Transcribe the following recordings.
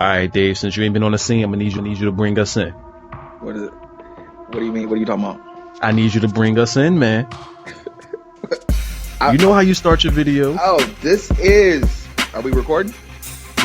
right, Dave, since you ain't been on the scene, I'm gonna need you to bring us in. What is it? What do you mean? What are you talking about? I need you to bring us in, man. You know how you start your video. Oh, this is... Are we recording?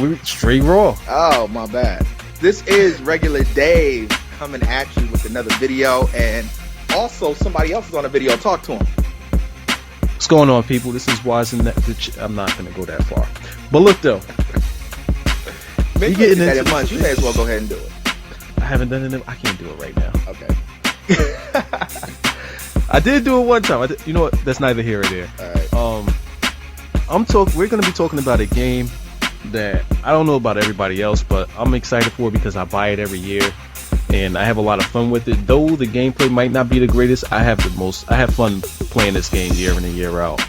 We're straight raw. Oh, my bad. This is regular Dave coming at you with another video, and also somebody else is on the video. Talk to him. What's going on, people? This is WyzaNow. I'm not gonna go that far, but look though. You getting that in months? You may as well go ahead and do it. I haven't done it. I can't do it right now. Okay. I did do it one time. You know what? That's neither here or there. All right. We're gonna be talking about a game that I don't know about everybody else, but I'm excited for because I buy it every year and I have a lot of fun with it. Though the gameplay might not be the greatest, I have fun playing this game year in and year out.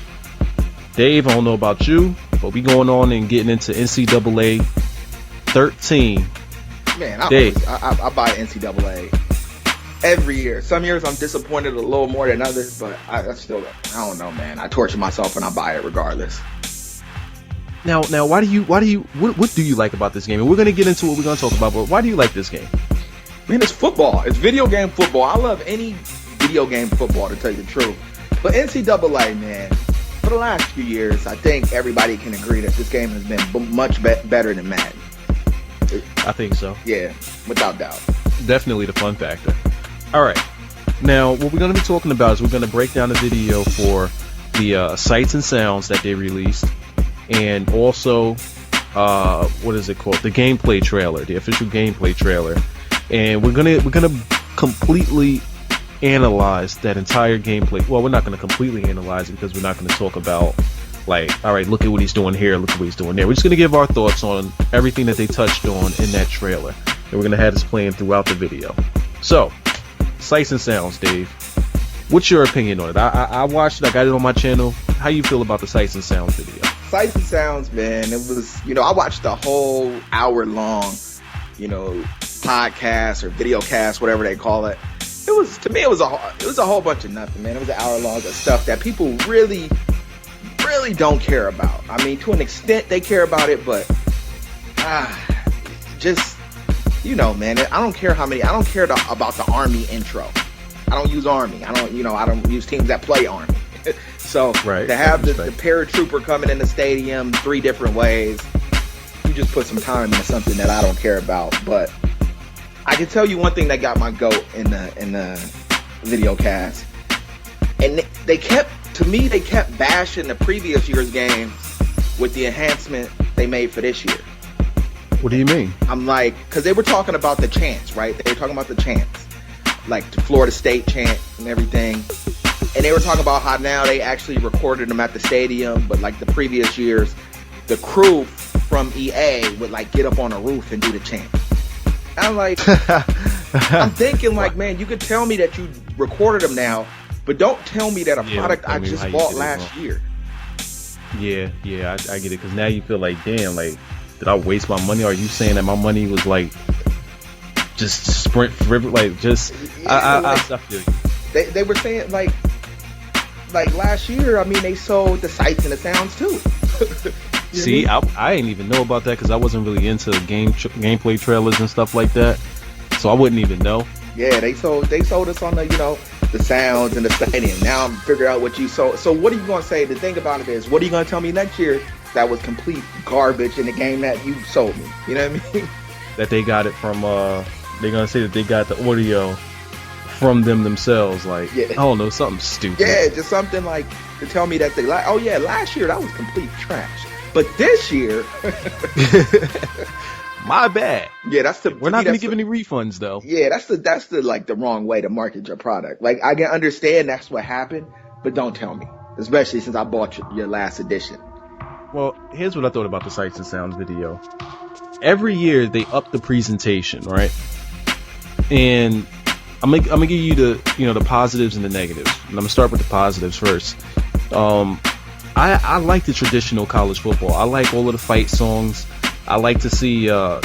Dave, I don't know about you, but we going on and getting into NCAA 13. Man, I buy NCAA every year. Some years I'm disappointed a little more than others, but I don't know, man. I torture myself and I buy it regardless. Now, what do you like about this game? And we're gonna get into what we're gonna talk about, but why do you like this game? Man, it's football. It's video game football. I love any video game football, to tell you the truth. But NCAA, man, for the last few years, I think everybody can agree that this game has been much better than Madden. I think so. Yeah, without doubt. Definitely the fun factor. All right. Now, what we're going to be talking about is we're going to break down the video for the sights and sounds that they released, and also, what is it called? The gameplay trailer, the official gameplay trailer. And we're gonna completely analyze that entire gameplay. Well, we're not gonna completely analyze it because we're not gonna talk about, like, all right, look at what he's doing here, look at what he's doing there. We're just gonna give our thoughts on everything that they touched on in that trailer, and we're gonna have this playing throughout the video. So, sights and sounds, Dave. What's your opinion on it? I watched it. I got it on my channel. How you feel about the sights and sounds video? Sights and sounds, man. It was, I watched the whole hour-long, podcast or video cast, whatever they call it. It was, to me, it was a whole bunch of nothing, man. It was an hour long of stuff that people really don't care about. I mean, to an extent they care about it, but just, man, I don't care about the Army intro. I don't use Army. I don't use teams that play Army. So right, to have the paratrooper coming in the stadium 3 different ways, you just put some time into something that I don't care about. But I can tell you one thing that got my goat in the video cast, and they kept bashing the previous year's games with the enhancement they made for this year. What do you mean? I'm like, because they were talking about the chants, right? They were talking about the chants, like the Florida State chant and everything. And they were talking about how now they actually recorded them at the stadium, but like the previous years, the crew from EA would like get up on a roof and do the chant. I'm like, I'm thinking like, man, you could tell me that you recorded them now, but don't tell me that a product I just bought last year. Yeah, I get it, because now you feel like, damn, like, did I waste my money? Are you saying that my money was like just sprint forever? Like, just I feel you. They were saying like last year, I mean, they sold the sights and the sounds too. See, I didn't even know about that because I wasn't really into gameplay trailers and stuff like that, so I wouldn't even know. Yeah, they sold us on the the sounds and the stadium. Now I'm figuring out what you sold. So what are you gonna say? The thing about it is, what are you gonna tell me next year that was complete garbage in the game that you sold me? You know what I mean? That they got it from they're gonna say that they got the audio from themselves, like, yeah. I don't know, something stupid. Yeah, just something like to tell me that last year that was complete trash, but this year, my bad. Yeah, we're not gonna give any refunds though. Yeah, that's the like the wrong way to market your product. Like, I can understand that's what happened, but don't tell me, especially since I bought your last edition. Well, here's what I thought about the sights and sounds video. Every year they up the presentation, right? And I'm gonna give you the positives and the negatives. And I'm gonna start with the positives first. I like the traditional college football. I like all of the fight songs. I like to see the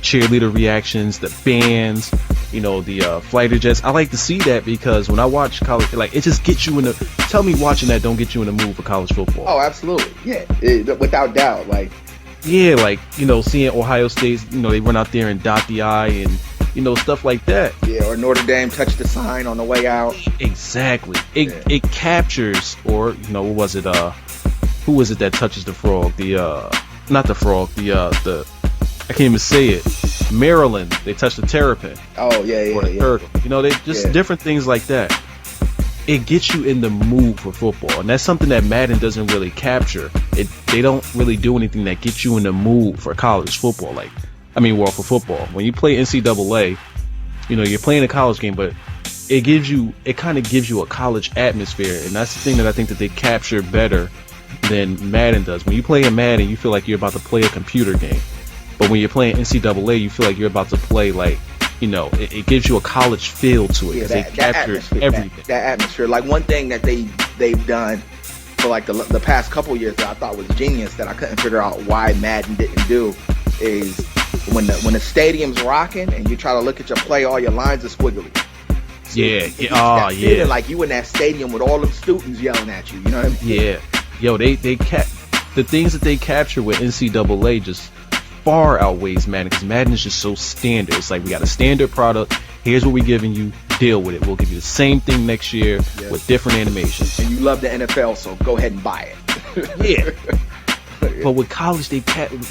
cheerleader reactions, the bands, the fighter jets. I like to see that because when I watch college, like, it just gets you in the. Tell me watching that don't get you in the mood for college football. Oh, absolutely, yeah, without doubt. Like, Yeah, like, you know, seeing Ohio State, you know, they run out there and dot the I and, you know, stuff like that. Yeah, or Notre Dame touch the sign on the way out. Exactly. It captures, or, you know, what was it? Who was it that touches the frog? Not the frog. I can't even say it. Maryland, they touch the terrapin. Oh yeah, or the turtle. You know, they just different things like that. It gets you in the mood for football, and that's something that Madden doesn't really capture. They don't really do anything that gets you in the mood for college football. For football. When you play NCAA, you know, you're playing a college game, but it kind of gives you a college atmosphere, and that's the thing that I think that they capture better than Madden does. When you play in Madden, you feel like you're about to play a computer game, but when you're playing NCAA, you feel like you're about to play, like, you know, it gives you a college feel to it, because they capture everything. That atmosphere. Like, one thing that they've done for like the past couple years that I thought was genius, that I couldn't figure out why Madden didn't do, is when the stadium's rocking and you try to look at your play, all your lines are squiggly. So Yeah. Like you in that stadium with all them students yelling at you. You know what I mean? Yeah. Yo, the things that they capture with NCAA just far outweighs Madden, because Madden is just so standard. It's like, we got a standard product. Here's what we're giving you. Deal with it. We'll give you the same thing next year with different animations. And you love the NFL, so go ahead and buy it. Yeah. But with college, they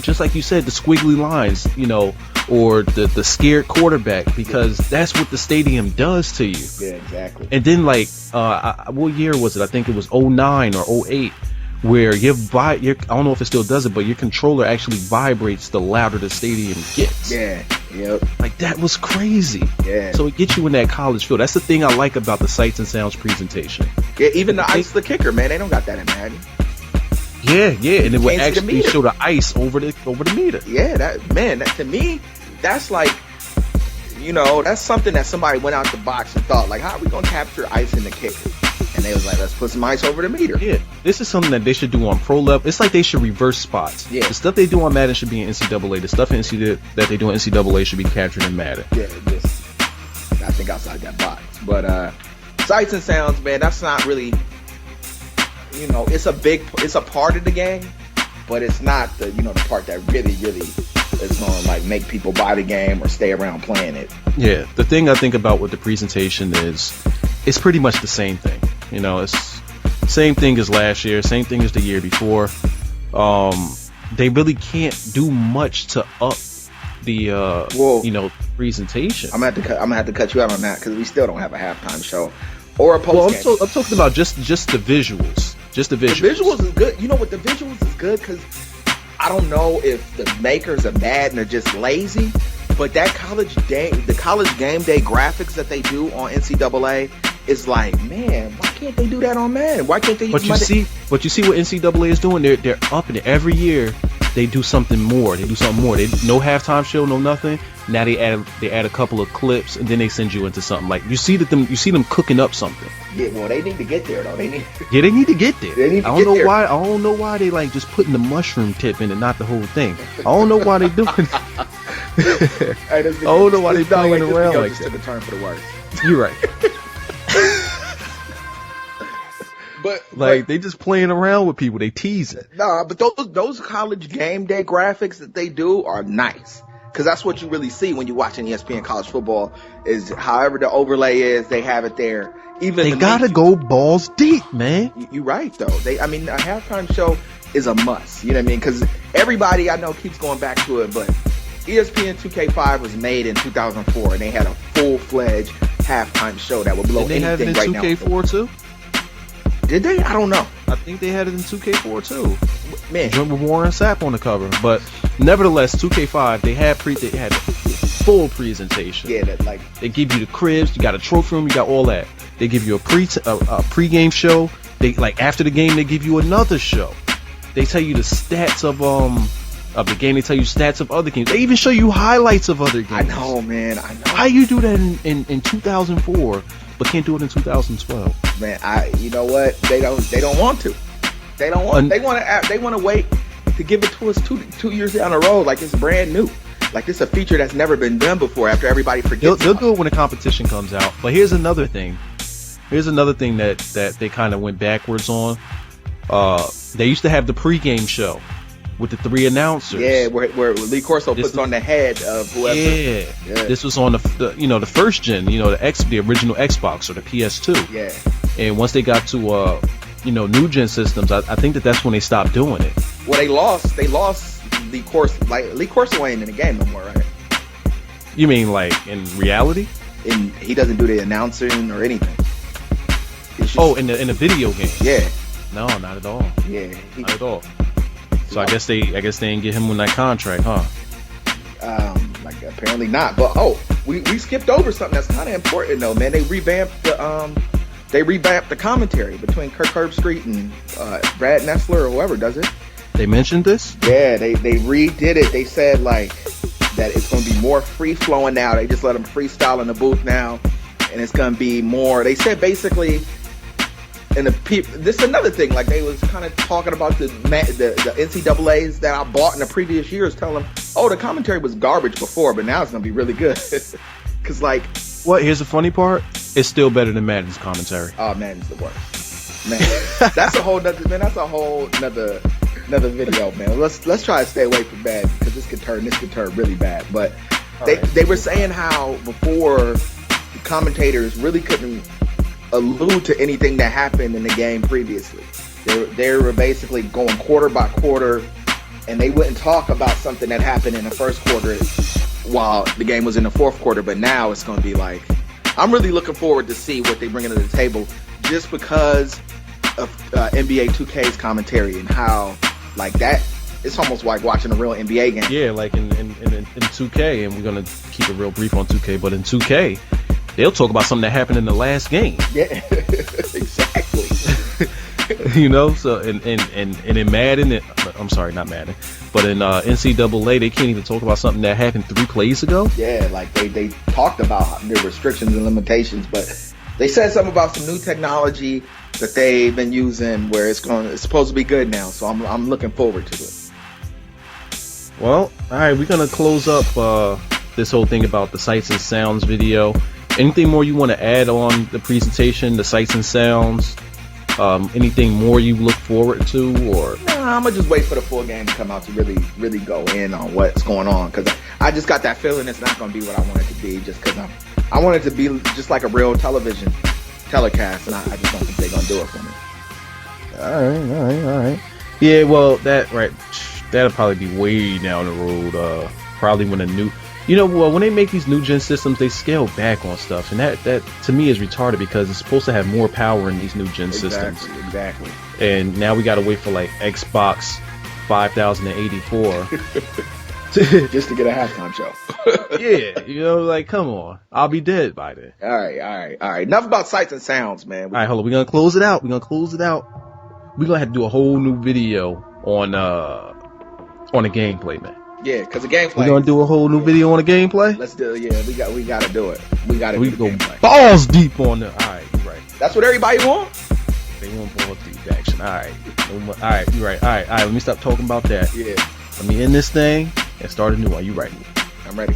just like you said, the squiggly lines, you know, or the scared quarterback, because that's what the stadium does to you. Yeah, exactly. And then, like, what year was it? I think it was 09 or 08, where I don't know if it still does it, but your controller actually vibrates the louder the stadium gets. Yeah. Yep. Like, that was crazy. Yeah. So it gets you in that college feel. That's the thing I like about the sights and sounds presentation. Yeah, even the ice, the kicker, man, they don't got that in Madden. Yeah, and it would actually show the ice over the meter. Yeah, that to me, that's like, you know, that's something that somebody went out the box and thought, like, how are we gonna capture ice in the kicker? And they was like, let's put some ice over the meter. Yeah, this is something that they should do on pro level. It's like they should reverse spots. Yeah. The stuff they do on Madden should be in NCAA. The stuff that they do in NCAA should be captured in Madden. Yeah, I think outside that box. But sights and sounds, man, that's not really, you know, it's a part of the game, but it's not the part that really is going to, like, make people buy the game or stay around playing it. Yeah, the thing I think about with the presentation is it's pretty much the same thing. You know, it's same thing as last year, same thing as the year before. They really can't do much to up the presentation. I'm gonna have to cut you out on that, because we still don't have a halftime show or a post game. I'm talking about just the visuals. Just the visuals. The visuals is good. You know what? The visuals is good because I don't know if the makers are mad and they're just lazy, but the college game day graphics that they do on NCAA is like, man, why can't they do that on Madden? Why can't they? But you see what NCAA is doing? They're upping it every year. They do something more. They no halftime show, no nothing. Now they add a couple of clips, and then they send you into something. Like, you see them cooking up something. Yeah, well, they need to get there though. They need to get there. I don't know why they, like, just putting the mushroom tip in and not the whole thing. I don't know why they doing it. I don't know why they playing around like that. Just took a turn for the worse. You're right. But they just playing around with people. They teasing. Nah, but those college game day graphics that they do are nice, because that's what you really see when you're watching ESPN college football. Is however the overlay is, they have it there. Even they gotta go balls deep, man. You're right though. A halftime show is a must. You know what I mean? Because everybody I know keeps going back to it, but ESPN 2K5 was made in 2004, and they had a full-fledged halftime show that would blow anything right now. Did they have it in 2K4 too? Did they? I don't know. I think they had it in 2K4 too. Man, joint with Warren Sapp on the cover, but nevertheless, 2K5 they had full presentation. Yeah, that, like, they give you the cribs, you got a trophy room, you got all that. They give you a pre-game show. They, like, after the game, they give you another show. They tell you the stats of the game. They tell you stats of other games. They even show you highlights of other games. I know, man. I know. How you do that in 2004, but can't do it in 2012? Man, you know what? They don't want to. They don't want. They want to wait to give it to us two years down the road, like it's brand new. Like it's a feature that's never been done before. After everybody forgets, they'll do it when the competition comes out. But here's another thing. that they kind of went backwards on. They used to have the pregame show, with the 3 announcers. Yeah, where Lee Corso puts on the head of whoever. Yeah. This was on the you know, the first gen, you know, the original Xbox or the PS2. Yeah. And once they got to you know, new gen systems, I think that's when they stopped doing it. Well, they lost Lee Corso. Like, Lee Corso ain't in the game no more, right? You mean like in reality? And he doesn't do the announcing or anything. Just, in the video game. Yeah. No, not at all. Yeah. Not at all. So I guess they didn't get him on that contract, huh? Like apparently not. But we skipped over something that's kind of important though, man. They revamped the commentary between Kirk Herbstreit and Brad Nessler or whoever does it. They mentioned this? Yeah, they redid it. They said like that it's going to be more free flowing now. They just let them freestyle in the booth now, and it's going to be more. They said basically. And this is another thing, like they was kind of talking about the NCAAs that I bought in the previous years, telling them, oh, the commentary was garbage before, but now it's going to be really good. Because, like... What? Here's the funny part. It's still better than Madden's commentary. Oh, Madden's the worst. Man, that's a whole nother video, man. Let's try to stay away from Madden, because this could turn really bad. But they were saying how before the commentators really couldn't allude to anything that happened in the game previously. They were basically going quarter by quarter, and they wouldn't talk about something that happened in the first quarter while the game was in the fourth quarter. But now it's going to be like, I'm really looking forward to see what they bring to the table, just because of NBA 2K's commentary and how like that. It's almost like watching a real NBA game. Yeah, like in 2K, and we're gonna keep it real brief on 2K, but in 2K. They'll talk about something that happened in the last game. Yeah, exactly. You know, so and in Madden, I'm sorry, not Madden, but in NCAA, they can't even talk about something that happened 3 plays ago. Yeah, like they talked about their restrictions and limitations, but they said something about some new technology that they've been using where it's supposed to be good now. So I'm looking forward to it. Well, all right, we're gonna close up this whole thing about the sights and sounds video. Anything more you want to add on the presentation, the sights and sounds? Anything more you look forward to, or? Nah, I'm gonna just wait for the full game to come out to really go in on what's going on, because I just got that feeling it's not gonna be what I want it to be, just because I want it to be just like a real television telecast, and I just don't think they're gonna do it for me. All right. Yeah, well, that'll probably be way down the road. Probably when a new. You know, well, when they make these new gen systems, they scale back on stuff, and that to me is retarded, because it's supposed to have more power in these new gen systems. Exactly. And now we gotta wait for like Xbox 5084 just to get a halftime show. Yeah, you know, like come on, I'll be dead by then. All right. Enough about sights and sounds, man. All right, hold on. We're gonna close it out. We're gonna have to do a whole new video on the gameplay, man. Yeah, because the gameplay. We're gonna do a whole new video on the gameplay. Let's do it. Yeah, we gotta do it. We gotta go gameplay. Balls deep on the. All right, you're right. That's what everybody wants. They want balls deep action. All right, you're right. All right. Let me stop talking about that. Yeah. Let me end this thing and start a new one. You right? I'm ready.